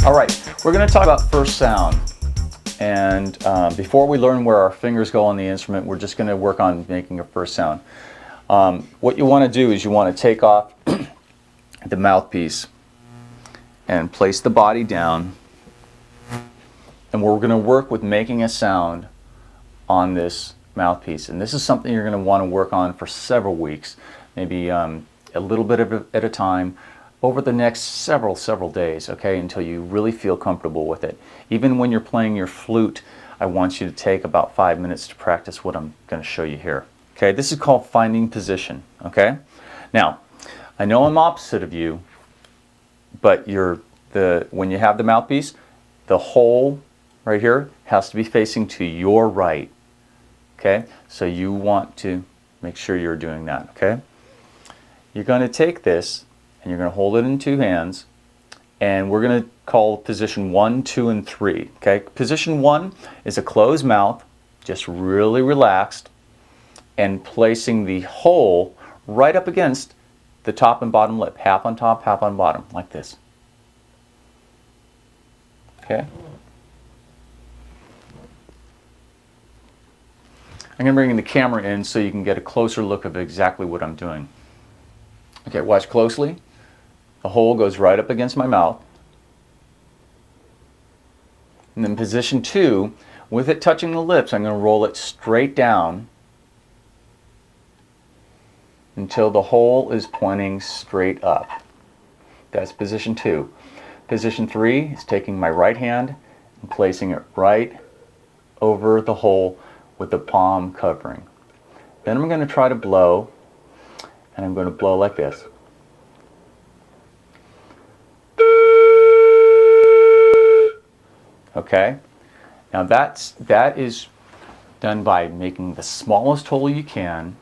All right, we're going to talk about first sound. And before we learn where our fingers go on the instrument, we're just going to work on making a first sound. What you want to do is you want to take off the mouthpiece and place the body down. And we're going to work with making a sound on this mouthpiece. And this is something you're going to want to work on for several weeks, maybe a little bit at a time, over the next several days, okay, until you really feel comfortable with it. Even when you're playing your flute, I want you to take about 5 minutes to practice what I'm going to show you here. Okay, this is called finding position, okay? Now, I know I'm opposite of you, but when you have the mouthpiece, the hole right here has to be facing to your right, okay? So you want to make sure you're doing that, okay? You're going to take this and you're going to hold it in two hands, and we're going to call position 1, 2, and 3. Okay, position 1 is a closed mouth, just really relaxed, and placing the hole right up against the top and bottom lip, half on top, half on bottom, like this. Okay. I'm going to bring the camera in so you can get a closer look of exactly what I'm doing. Okay, watch closely. The hole goes right up against my mouth. And then position 2, with it touching the lips, I'm going to roll it straight down until the hole is pointing straight up. That's position 2. Position 3 is taking my right hand and placing it right over the hole with the palm covering. Then I'm going to try to blow, and I'm going to blow like this. Okay, now that is done by making the smallest hole you can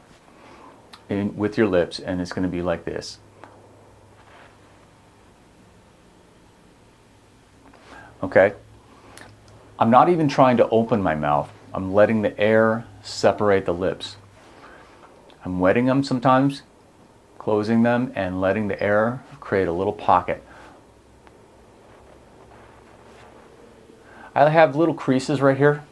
with your lips, and it's going to be like this. Okay, I'm not even trying to open my mouth. I'm letting the air separate the lips. I'm wetting them sometimes, closing them, and letting the air create a little pocket. I have little creases right here.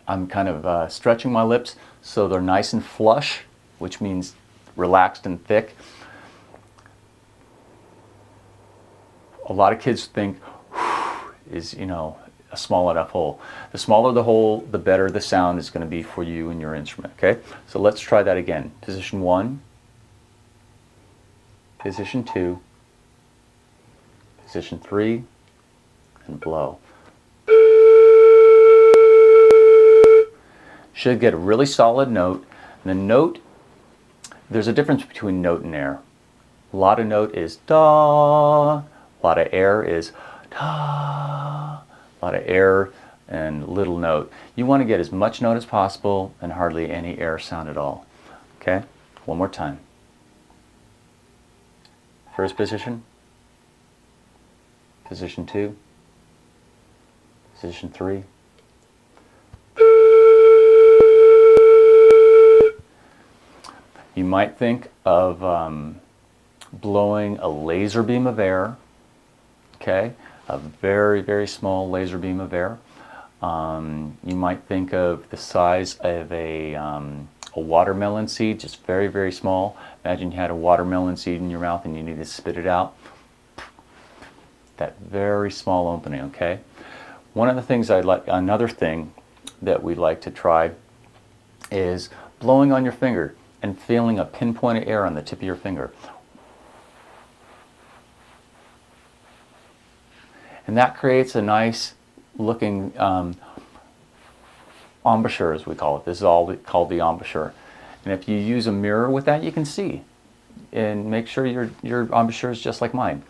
I'm kind of stretching my lips so they're nice and flush, which means relaxed and thick. A lot of kids think is, a small enough hole. The smaller the hole, the better the sound is going to be for you and your instrument, okay? So let's try that again. Position 1, position 2, position 3, and blow. Should get a really solid note. And the note, there's a difference between note and air. A lot of note is da, a lot of air is da, a lot of air and little note. You want to get as much note as possible and hardly any air sound at all. Okay, one more time. First position, position 2, position 3. You might think of blowing a laser beam of air, okay? A very, very small laser beam of air. You might think of the size of a watermelon seed, just very, very small. Imagine you had a watermelon seed in your mouth and you need to spit it out. That very small opening, okay? One of the things another thing that we'd like to try is blowing on your finger and feeling a pinpoint of air on the tip of your finger. And that creates a nice looking embouchure, as we call it. This is all called the embouchure. And if you use a mirror with that, you can see. And make sure your embouchure is just like mine.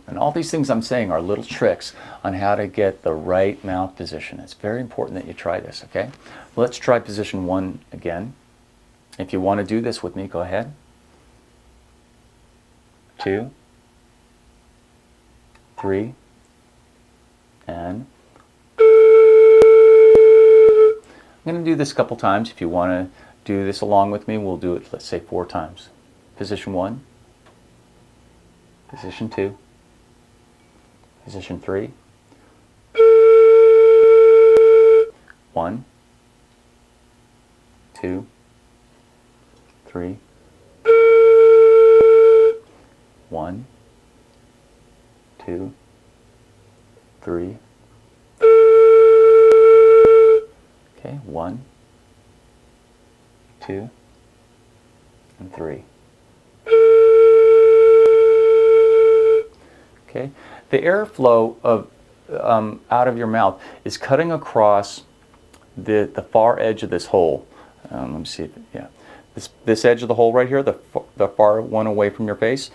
And all these things I'm saying are little tricks on how to get the right mouth position. It's very important that you try this, okay? Let's try position 1 again. If you want to do this with me, go ahead. 2, 3, and I'm going to do this a couple times. If you want to do this along with me, we'll do it, let's say 4 times. Position 1, Position 2, position 3, 1, 2, 3, 1, 2, 3. Okay, 1, 2, and 3. Okay, the airflow of out of your mouth is cutting across the far edge of this hole. Let me see. Yeah, this edge of the hole right here, the far one away from your face.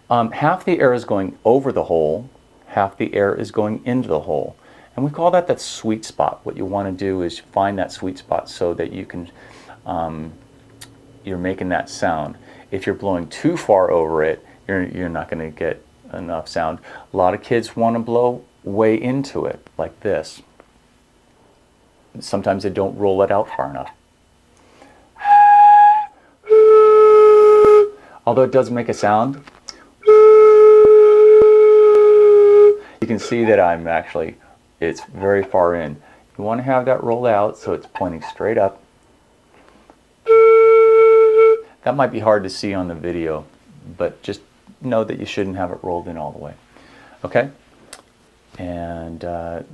Half the air is going over the hole, half the air is going into the hole, and we call that sweet spot. What you want to do is find that sweet spot so that you can you're making that sound. If you're blowing too far over it, you're not going to get enough sound. A lot of kids want to blow way into it, like this. Sometimes they don't roll it out far enough. Although it does make a sound, you can see that it's very far in. You want to have that rolled out so it's pointing straight up. That might be hard to see on the video, but just know that you shouldn't have it rolled in all the way. Okay? And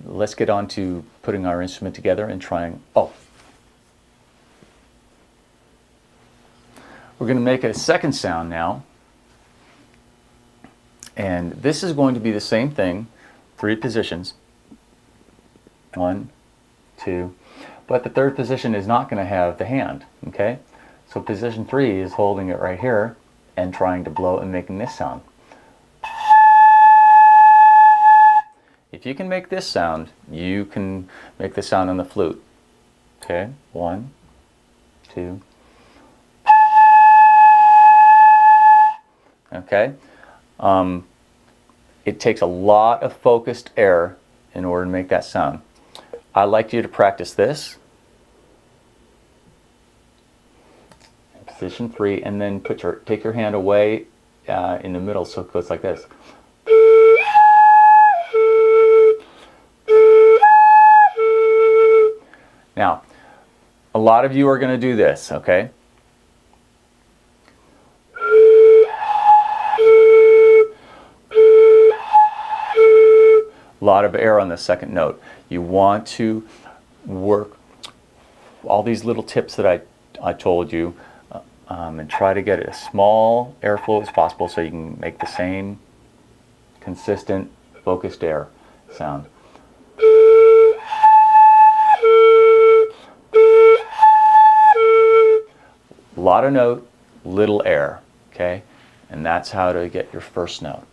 let's get on to putting our instrument together and trying. Oh, we're going to make a second sound now. And this is going to be the same thing, 3 positions. 1, 2. But the third position is not going to have the hand. Okay? So position 3 is holding it right here and trying to blow and making this sound. If you can make this sound, you can make the sound on the flute. Okay, 1, 2. Okay, it takes a lot of focused air in order to make that sound. I'd like you to practice this. Position 3, and then take your hand away in the middle so it goes like this. Now, a lot of you are going to do this, okay? A lot of air on the second note. You want to work all these little tips that I told you and try to get as small airflow as possible so you can make the same consistent focused air sound. A lot of note, little air, okay? And that's how to get your first note.